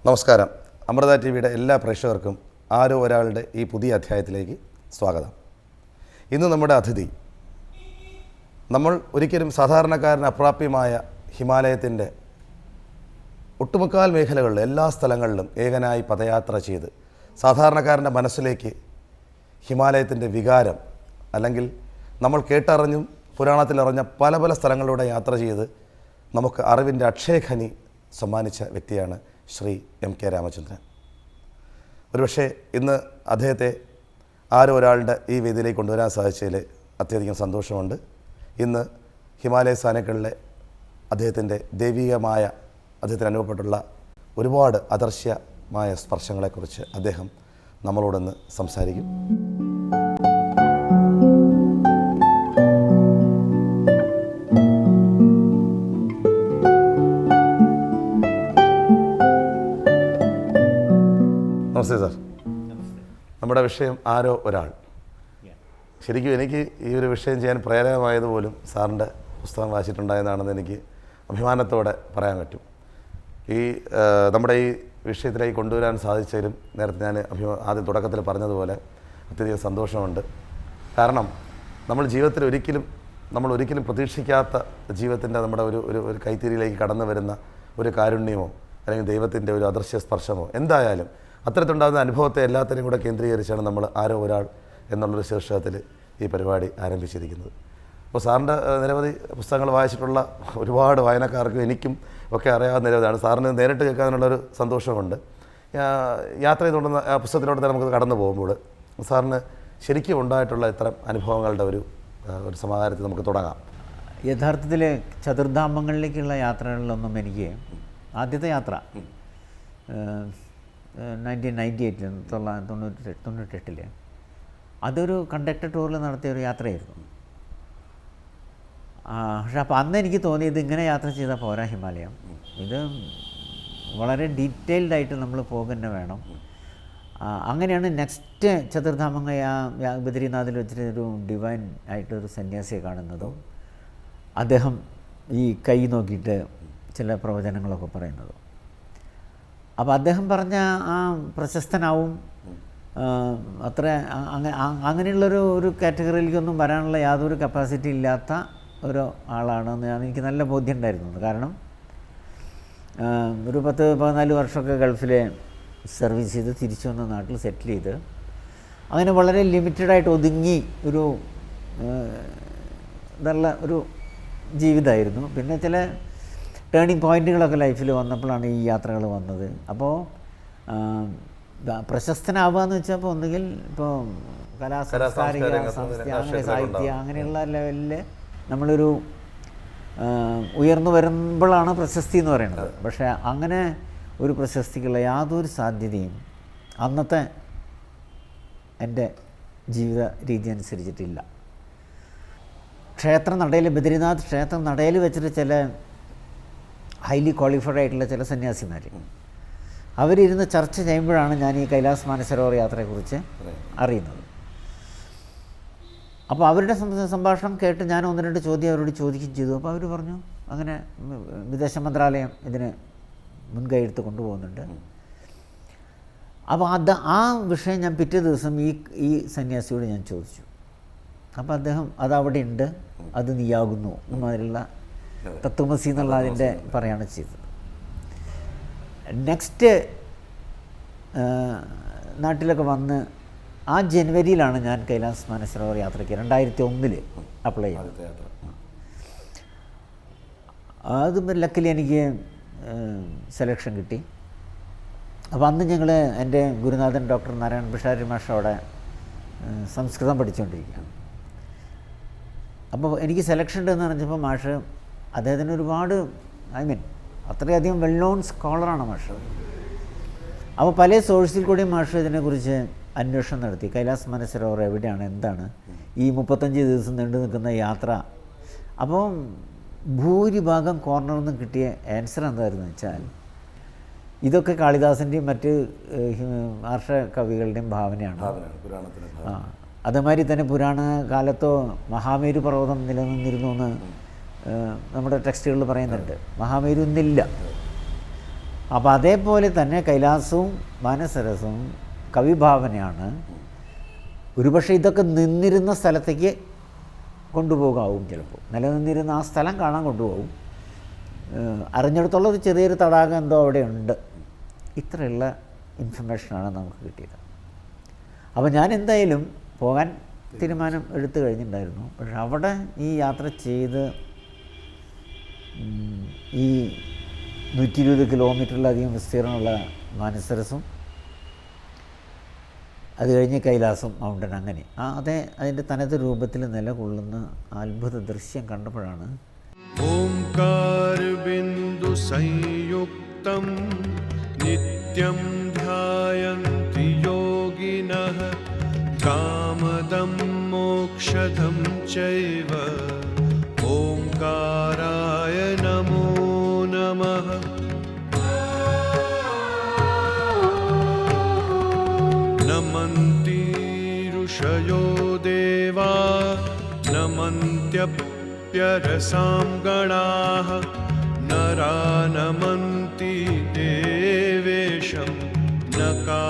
നമസ്കാരം. അമൃത ടി വിയുടെ എല്ലാ പ്രേക്ഷകർക്കും ആരോ ഒരാളുടെ ഈ പുതിയ അധ്യായത്തിലേക്ക് സ്വാഗതം. ഇന്ന് നമ്മുടെ അതിഥി നമ്മൾ ഒരിക്കലും സാധാരണക്കാരന് അപ്രാപ്യമായ ഹിമാലയത്തിൻ്റെ ഒട്ടുമുക്കാൽ മേഖലകളിൽ എല്ലാ സ്ഥലങ്ങളിലും ഏകനായി പദയാത്ര ചെയ്ത് സാധാരണക്കാരൻ്റെ മനസ്സിലേക്ക് ഹിമാലയത്തിൻ്റെ വികാരം അല്ലെങ്കിൽ നമ്മൾ കേട്ടറിഞ്ഞും പുരാണത്തിലറിഞ്ഞ പല പല സ്ഥലങ്ങളിലൂടെ യാത്ര ചെയ്ത് നമുക്ക് അറിവിൻ്റെ അക്ഷയഖനി സമ്മാനിച്ച വ്യക്തിയാണ് ശ്രീ M.K. രാമചന്ദ്രൻ. ഒരുപക്ഷെ ഇന്ന് അദ്ദേഹത്തെ ആരോ ഒരാളുടെ ഈ വേദിയിലേക്ക് കൊണ്ടുവരാൻ സാധിച്ചതിൽ അത്യധികം സന്തോഷമുണ്ട്. ഇന്ന് ഹിമാലയ സാനുക്കളിലെ അദ്ദേഹത്തിൻ്റെ ദൈവികമായ അദ്ദേഹത്തിന് അനുഭവപ്പെട്ടുള്ള ഒരുപാട് അദർശ്യമായ സ്പർശങ്ങളെക്കുറിച്ച് അദ്ദേഹം നമ്മളോടൊന്ന് സംസാരിക്കും. നമസ്തേ സാർ. നമ്മുടെ വിഷയം ആരോ ഒരാൾ. ശരിക്കും എനിക്ക് ഈ ഒരു വിഷയം ചെയ്യാൻ പ്രേരകമായതുപോലും സാറിൻ്റെ പുസ്തകം വായിച്ചിട്ടുണ്ടായതാണെന്ന് എനിക്ക് അഭിമാനത്തോടെ പറയാൻ പറ്റും. ഈ നമ്മുടെ ഈ വിഷയത്തിലേക്ക് കൊണ്ടുവരാൻ സാധിച്ചതിലും നേരത്തെ ഞാൻ ആദ്യം തുടക്കത്തിൽ പറഞ്ഞതുപോലെ അത്യധികം സന്തോഷമുണ്ട്. കാരണം നമ്മൾ ജീവിതത്തിൽ ഒരിക്കലും പ്രതീക്ഷിക്കാത്ത ജീവിതത്തിൻ്റെ നമ്മുടെ ഒരു കൈത്തിരിയിലേക്ക് കടന്നു വരുന്ന ഒരു കാരുണ്യമോ അല്ലെങ്കിൽ ദൈവത്തിൻ്റെ ഒരു അദൃശ്യ സ്പർശമോ എന്തായാലും അത്തരത്തിലുണ്ടാകുന്ന അനുഭവത്തെ എല്ലാത്തിനും കൂടെ കേന്ദ്രീകരിച്ചാണ് നമ്മൾ ആരോ ഒരാൾ എന്നുള്ളൊരു ശീർഷകത്തിൽ ഈ പരിപാടി ആരംഭിച്ചിരിക്കുന്നത്. അപ്പോൾ സാറിൻ്റെ നിരവധി പുസ്തകങ്ങൾ വായിച്ചിട്ടുള്ള ഒരുപാട് വായനക്കാർക്കും എനിക്കും ഒക്കെ അറിയാവുന്ന നിരവധിയാണ്. സാറിന് നേരിട്ട് കേൾക്കാനുള്ളൊരു സന്തോഷമുണ്ട്. യാത്ര ചെയ്തുകൊണ്ടുന്ന ആ പുസ്തകത്തിലൂടെ തന്നെ നമുക്ക് കടന്നു പോകുമ്പോൾ സാറിന് ശരിക്കും ഉണ്ടായിട്ടുള്ള ഇത്തരം അനുഭവങ്ങളുടെ ഒരു സമാഹാരത്തിൽ നമുക്ക് തുടങ്ങാം. യഥാർത്ഥത്തിൽ ചതുർധാമങ്ങളിലേക്കുള്ള യാത്രകളിലൊന്നും എനിക്ക് ആദ്യത്തെ യാത്ര 1998 അതൊരു കണ്ടക്ടർ ടൂറിൽ നടത്തിയ ഒരു യാത്രയായിരുന്നു. പക്ഷെ അപ്പോൾ അന്ന് എനിക്ക് തോന്നിയത് ഇങ്ങനെ യാത്ര ചെയ്താൽ പോരാ, ഹിമാലയം ഇത് വളരെ ഡീറ്റെയിൽഡായിട്ട് നമ്മൾ പോകുക വേണം. അങ്ങനെയാണ് നെക്സ്റ്റ് ചതുർധാമങ്ങൾ ബദ്രീനാഥിൽ വെച്ചിട്ട് ഒരു ഡിവൈൻ ആയിട്ടൊരു സന്യാസിയെ കാണുന്നതും അദ്ദേഹം ഈ കൈ നോക്കിയിട്ട് ചില പ്രവചനങ്ങളൊക്കെ പറയുന്നതും. അപ്പോൾ അദ്ദേഹം പറഞ്ഞ ആ പ്രശസ്തനാവും അത്ര അങ്ങനെയുള്ളൊരു കാറ്റഗറിയിലേക്കൊന്നും വരാനുള്ള യാതൊരു കപ്പാസിറ്റി ഇല്ലാത്ത ഒരു ആളാണെന്ന് എനിക്ക് നല്ല ബോധ്യം ഉണ്ടായിരുന്നു. കാരണം ഒരു 10-14 വർഷമൊക്കെ ഗൾഫിൽ സർവീസ് ചെയ്ത് തിരിച്ചു വന്ന നാട്ടിൽ സെറ്റിൽ ചെയ്ത് അങ്ങനെ വളരെ ലിമിറ്റഡായിട്ട് ഒതുങ്ങി നല്ല ഒരു ജീവിതമായിരുന്നു. പിന്നെ ചില ടേണിംഗ് പോയിൻറ്റുകളൊക്കെ ലൈഫിൽ വന്നപ്പോഴാണ് ഈ യാത്രകൾ വന്നത്. അപ്പോൾ പ്രശസ്തനാവുക എന്ന് വെച്ചപ്പോൾ ഒന്നുകിൽ ഇപ്പോൾ സാംസ്കാരിക അങ്ങനെ സാഹിത്യ അങ്ങനെയുള്ള ലെവലിൽ നമ്മളൊരു ഉയർന്നു വരുമ്പോഴാണ് പ്രശസ്തി എന്ന് പറയുന്നത്. പക്ഷേ അങ്ങനെ ഒരു പ്രശസ്തിക്കുള്ള യാതൊരു സാധ്യതയും അന്നത്തെ എൻ്റെ ജീവിത രീതി അനുസരിച്ചിട്ടില്ല. ക്ഷേത്രനടയിൽ ബദ്രീനാഥ് ക്ഷേത്ര നടയിൽ വെച്ചിട്ട് ചില ഹൈലി ക്വാളിഫൈഡ് ആയിട്ടുള്ള ചില സന്യാസിമാർ അവരിരുന്ന് ചർച്ച ചെയ്യുമ്പോഴാണ് ഞാൻ ഈ കൈലാസ് മാനസരോവർ യാത്രയെക്കുറിച്ച് അറിയുന്നത്. അപ്പോൾ അവരുടെ സംഭാഷണം കേട്ട് ഞാൻ 1-2 ചോദ്യം അവരോട് ചോദിക്കുകയും ചെയ്തു. അപ്പോൾ അവർ പറഞ്ഞു അങ്ങനെ വിദേശ മന്ത്രാലയം ഇതിന് മുൻകൈ എടുത്ത് കൊണ്ടുപോകുന്നുണ്ട്. അപ്പോൾ ആ വിഷയം ഞാൻ പിറ്റേ ദിവസം ഈ സന്യാസിയോട് ഞാൻ ചോദിച്ചു. അപ്പോൾ അദ്ദേഹം അതവിടെ ഉണ്ട്, അത് നീയാകുന്നു എന്നുമാതിരിയുള്ള തത്വമസി എന്നുള്ള അതിൻ്റെ പറയാണ് ചെയ്തത്. നെക്സ്റ്റ് നാട്ടിലൊക്കെ വന്ന് ആ ജനുവരിയിലാണ് ഞാൻ കൈലാസ് മാനസരോവർ യാത്രയ്ക്ക് 2001 അപ്ലൈ ചെയ്തത്. അത് ലക്കിലി എനിക്ക് സെലക്ഷൻ കിട്ടി. അപ്പോൾ അന്ന് ഞങ്ങൾ എൻ്റെ ഗുരുനാഥൻ ഡോക്ടർ നാരായൺ പിഷാരി മാഷ് അവിടെ സംസ്കൃതം പഠിച്ചുകൊണ്ടിരിക്കുകയാണ്. അപ്പോൾ എനിക്ക് സെലക്ഷൻ ഉണ്ടെന്ന് പറഞ്ഞപ്പോൾ മാഷ് അദ്ദേഹത്തിന് ഒരുപാട് അത്രയധികം വെൽ നോൺ സ്കോളറാണ് മാഷ്. അപ്പോൾ പല സോഴ്സിൽ കൂടി മാഷ് ഇതിനെക്കുറിച്ച് അന്വേഷണം നടത്തി. കൈലാസ് മാനസരോവർ എവിടെയാണ്, എന്താണ് ഈ 35 ദിവസം നീണ്ടു നിൽക്കുന്ന യാത്ര. അപ്പോൾ ഭൂരിഭാഗം കോർണറിൽ നിന്ന് കിട്ടിയ ആൻസർ എന്തായിരുന്നു വെച്ചാൽ ഇതൊക്കെ കാളിദാസൻ്റെയും മറ്റ് ആർഷ കവികളുടെയും ഭാവനയാണ്. അതേമാതിരി തന്നെ പുരാണ കാലത്തോ മഹാമേരു പർവ്വതം നിലനിന്നിരുന്നു എന്ന് നമ്മുടെ ടെക്സ്റ്റുകളിൽ പറയുന്നുണ്ട്. മഹാമേരു ഇന്നില്ല. അപ്പോൾ അതേപോലെ തന്നെ കൈലാസവും മാനസരസവും കവിഭാവനയാണ്. ഒരുപക്ഷെ ഇതൊക്കെ നിന്നിരുന്ന സ്ഥലത്തേക്ക് കൊണ്ടുപോകാവും, ചിലപ്പോൾ നിലനിന്നിരുന്ന ആ സ്ഥലം കാണാൻ കൊണ്ടുപോകും. അറിഞ്ഞിടത്തോളം ഒരു ചെറിയൊരു തടാകം എന്തോ അവിടെ ഉണ്ട്. ഇത്രയുള്ള ഇൻഫർമേഷനാണ് നമുക്ക് കിട്ടിയത്. അപ്പോൾ ഞാൻ എന്തായാലും പോകാൻ തീരുമാനം എടുത്തു കഴിഞ്ഞിട്ടുണ്ടായിരുന്നു. പക്ഷെ അവിടെ ഈ യാത്ര ചെയ്ത് ഈ 120 കിലോമീറ്ററിലധികം വിസ്തീർണമുള്ള മാനസരസും അത് കഴിഞ്ഞ് കൈലാസം മൗണ്ടൻ, അങ്ങനെ അതിൻ്റെ തനത് രൂപത്തിൽ നിലകൊള്ളുന്ന അത്ഭുത ദൃശ്യം കണ്ടപ്പോഴാണ് ഓംകാര ബിന്ദു സംയുക്തം നിത്യം ധ്യായന്തി യോഗിനഃ കാമദം മോക്ഷദം ചൈവ ഓംകാരായ നമോ നമഃ. നമന്തി ഋഷയോ ദേവാ നമന്ത്യപ്യരസാം ഗണാഃ നരാ നമന്തി ദേവേശം നകാ